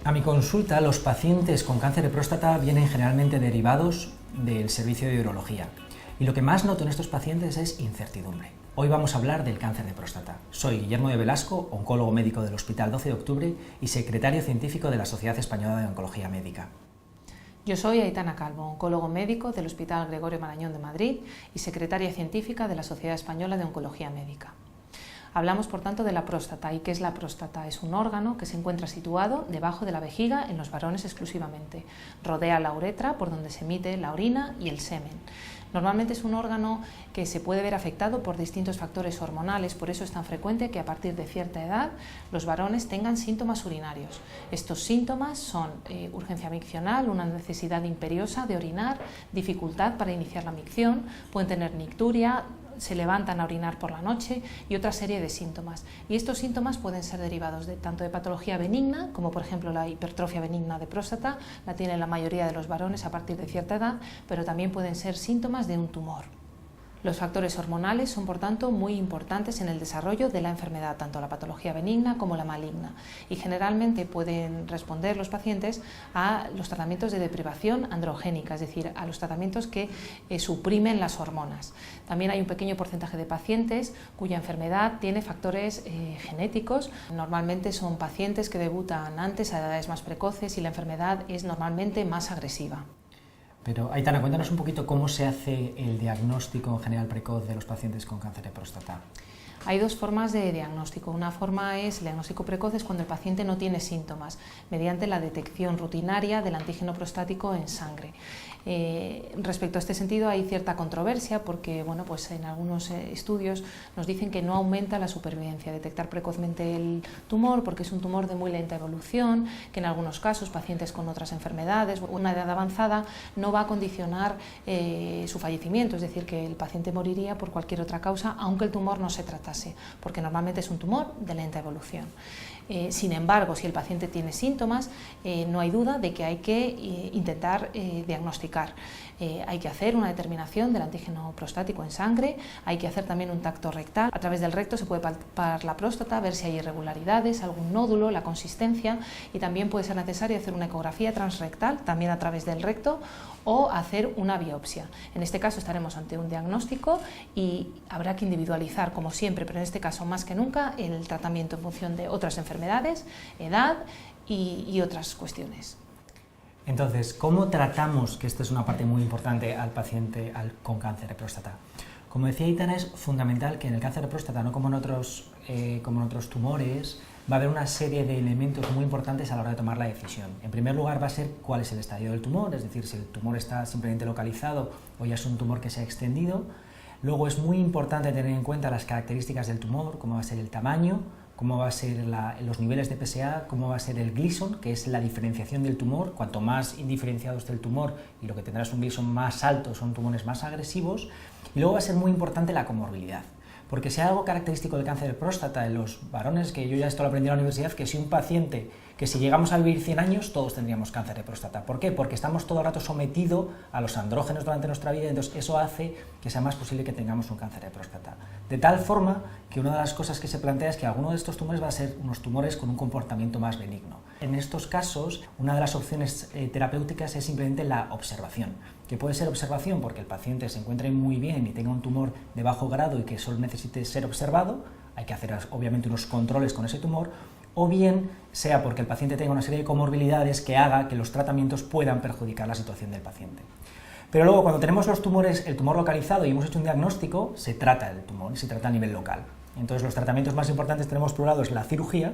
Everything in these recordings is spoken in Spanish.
A mi consulta, los pacientes con cáncer de próstata vienen generalmente derivados del servicio de urología. Y lo que más noto en estos pacientes es incertidumbre. Hoy vamos a hablar del cáncer de próstata. Soy Guillermo de Velasco, oncólogo médico del Hospital 12 de Octubre y secretario científico de la Sociedad Española de Oncología Médica. Yo soy Aitana Calvo, oncólogo médico del Hospital Gregorio Marañón de Madrid y secretaria científica de la Sociedad Española de Oncología Médica. Hablamos, por tanto, de la próstata. ¿Y qué es la próstata? Es un órgano que se encuentra situado debajo de la vejiga en los varones exclusivamente. Rodea la uretra, por donde se emite la orina y el semen. Normalmente es un órgano que se puede ver afectado por distintos factores hormonales, por eso es tan frecuente que a partir de cierta edad los varones tengan síntomas urinarios. Estos síntomas son urgencia miccional, una necesidad imperiosa de orinar, dificultad para iniciar la micción, pueden tener nicturia, se levantan a orinar por la noche y otra serie de síntomas. Y estos síntomas pueden ser derivados tanto de patología benigna, como por ejemplo la hipertrofia benigna de próstata, la tienen la mayoría de los varones a partir de cierta edad, pero también pueden ser síntomas de un tumor. Los factores hormonales son, por tanto, muy importantes en el desarrollo de la enfermedad, tanto la patología benigna como la maligna, y generalmente pueden responder los pacientes a los tratamientos de deprivación androgénica, es decir, a los tratamientos que suprimen las hormonas. También hay un pequeño porcentaje de pacientes cuya enfermedad tiene factores genéticos. Normalmente son pacientes que debutan antes, a edades más precoces, y la enfermedad es normalmente más agresiva. Pero, Aitana, cuéntanos un poquito cómo se hace el diagnóstico en general precoz de los pacientes con cáncer de próstata. Hay dos formas de diagnóstico. Una forma es el diagnóstico precoz, es cuando el paciente no tiene síntomas, mediante la detección rutinaria del antígeno prostático en sangre. Respecto a este sentido hay cierta controversia porque pues en algunos estudios nos dicen que no aumenta la supervivencia detectar precozmente el tumor porque es un tumor de muy lenta evolución, que en algunos casos pacientes con otras enfermedades o una edad avanzada no va a condicionar su fallecimiento, es decir, que el paciente moriría por cualquier otra causa aunque el tumor no se tratase, porque normalmente es un tumor de lenta evolución. Sin embargo, si el paciente tiene síntomas, no hay duda de que hay que intentar diagnosticar. Hay que hacer una determinación del antígeno prostático en sangre, hay que hacer también un tacto rectal. A través del recto se puede palpar la próstata, ver si hay irregularidades, algún nódulo, la consistencia, y también puede ser necesario hacer una ecografía transrectal, también a través del recto, o hacer una biopsia. En este caso estaremos ante un diagnóstico y habrá que individualizar, como siempre, pero en este caso más que nunca, el tratamiento en función de otras enfermedades, edad y otras cuestiones. Entonces, ¿cómo tratamos, que esta es una parte muy importante, al paciente con cáncer de próstata? Como decía Aitana, es fundamental que en el cáncer de próstata, no como en otros tumores, va a haber una serie de elementos muy importantes a la hora de tomar la decisión. En primer lugar va a ser cuál es el estadio del tumor, es decir, si el tumor está simplemente localizado o ya es un tumor que se ha extendido. Luego es muy importante tener en cuenta las características del tumor, cómo va a ser el tamaño, cómo va a ser los niveles de PSA, cómo va a ser el Gleason, que es la diferenciación del tumor. Cuanto más indiferenciado esté el tumor y lo que tendrás un Gleason más alto son tumores más agresivos. Y luego va a ser muy importante la comorbilidad. Porque si hay algo característico del cáncer de próstata en los varones, que yo ya esto lo aprendí en la universidad, que si un paciente, que si llegamos a vivir 100 años, todos tendríamos cáncer de próstata. ¿Por qué? Porque estamos todo el rato sometidos a los andrógenos durante nuestra vida, entonces eso hace que sea más posible que tengamos un cáncer de próstata. De tal forma que una de las cosas que se plantea es que alguno de estos tumores va a ser unos tumores con un comportamiento más benigno. En estos casos, una de las opciones terapéuticas es simplemente la observación, que puede ser observación porque el paciente se encuentre muy bien y tenga un tumor de bajo grado y que solo necesite ser observado, hay que hacer obviamente unos controles con ese tumor, o bien sea porque el paciente tenga una serie de comorbilidades que haga que los tratamientos puedan perjudicar la situación del paciente. Pero luego, cuando tenemos los tumores, el tumor localizado y hemos hecho un diagnóstico, se trata el tumor y se trata a nivel local. Entonces, los tratamientos más importantes tenemos por un lado es la cirugía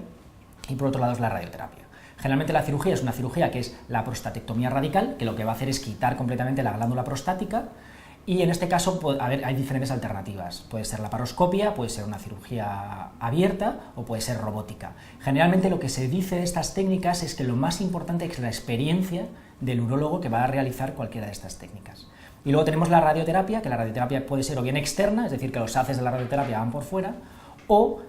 y por otro lado es la radioterapia. Generalmente la cirugía es una cirugía que es la prostatectomía radical, que lo que va a hacer es quitar completamente la glándula prostática. Y en este caso, hay diferentes alternativas. Puede ser laparoscopia, puede ser una cirugía abierta o puede ser robótica. Generalmente lo que se dice de estas técnicas es que lo más importante es la experiencia del urólogo que va a realizar cualquiera de estas técnicas. Y luego tenemos la radioterapia, que la radioterapia puede ser o bien externa, es decir, que los haces de la radioterapia van por fuera, o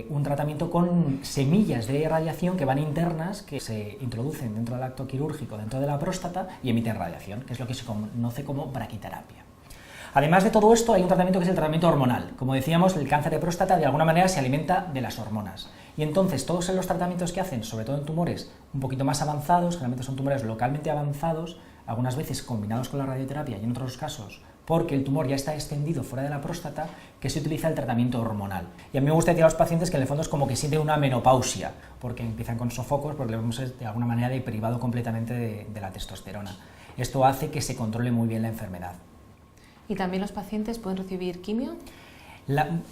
un tratamiento con semillas de radiación que van internas, que se introducen dentro del acto quirúrgico, dentro de la próstata, y emiten radiación, que es lo que se conoce como braquiterapia. Además de todo esto, hay un tratamiento que es el tratamiento hormonal. Como decíamos, el cáncer de próstata de alguna manera se alimenta de las hormonas. Y entonces todos los tratamientos que hacen, sobre todo en tumores un poquito más avanzados, generalmente son tumores localmente avanzados, algunas veces combinados con la radioterapia y en otros casos porque el tumor ya está extendido fuera de la próstata, que se utiliza el tratamiento hormonal. Y a mí me gusta decir a los pacientes que en el fondo es como que sienten una menopausia, porque empiezan con sofocos, porque le vemos de alguna manera deprivado completamente de la testosterona. Esto hace que se controle muy bien la enfermedad. ¿Y también los pacientes pueden recibir quimio?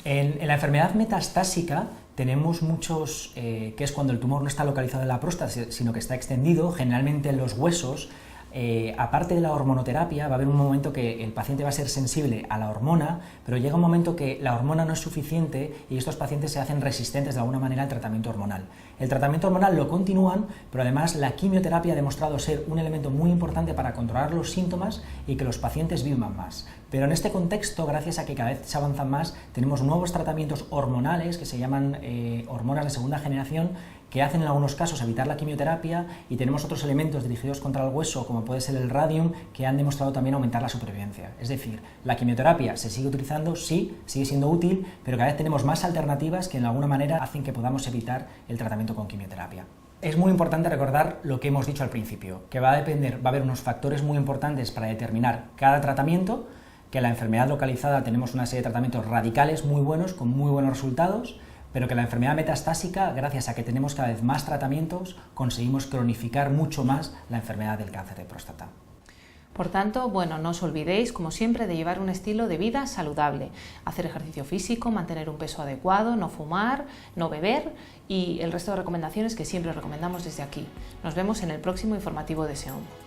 En la enfermedad metastásica tenemos muchos, que es cuando el tumor no está localizado en la próstata, sino que está extendido, generalmente en los huesos. Aparte de la hormonoterapia, va a haber un momento que el paciente va a ser sensible a la hormona, pero llega un momento que la hormona no es suficiente y estos pacientes se hacen resistentes de alguna manera al tratamiento hormonal. El tratamiento hormonal lo continúan, pero además la quimioterapia ha demostrado ser un elemento muy importante para controlar los síntomas y que los pacientes vivan más. Pero en este contexto, gracias a que cada vez se avanzan más, tenemos nuevos tratamientos hormonales que se llaman hormonas de segunda generación, que hacen en algunos casos evitar la quimioterapia, y tenemos otros elementos dirigidos contra el hueso, como puede ser el radium, que han demostrado también aumentar la supervivencia. Es decir, la quimioterapia se sigue utilizando, sí, sigue siendo útil, pero cada vez tenemos más alternativas que en alguna manera hacen que podamos evitar el tratamiento con quimioterapia. Es muy importante recordar lo que hemos dicho al principio, que va a haber unos factores muy importantes para determinar cada tratamiento, que en la enfermedad localizada tenemos una serie de tratamientos radicales muy buenos, con muy buenos resultados, pero que la enfermedad metastásica, gracias a que tenemos cada vez más tratamientos, conseguimos cronificar mucho más la enfermedad del cáncer de próstata. Por tanto, no os olvidéis, como siempre, de llevar un estilo de vida saludable, hacer ejercicio físico, mantener un peso adecuado, no fumar, no beber y el resto de recomendaciones que siempre os recomendamos desde aquí. Nos vemos en el próximo informativo de SEOM.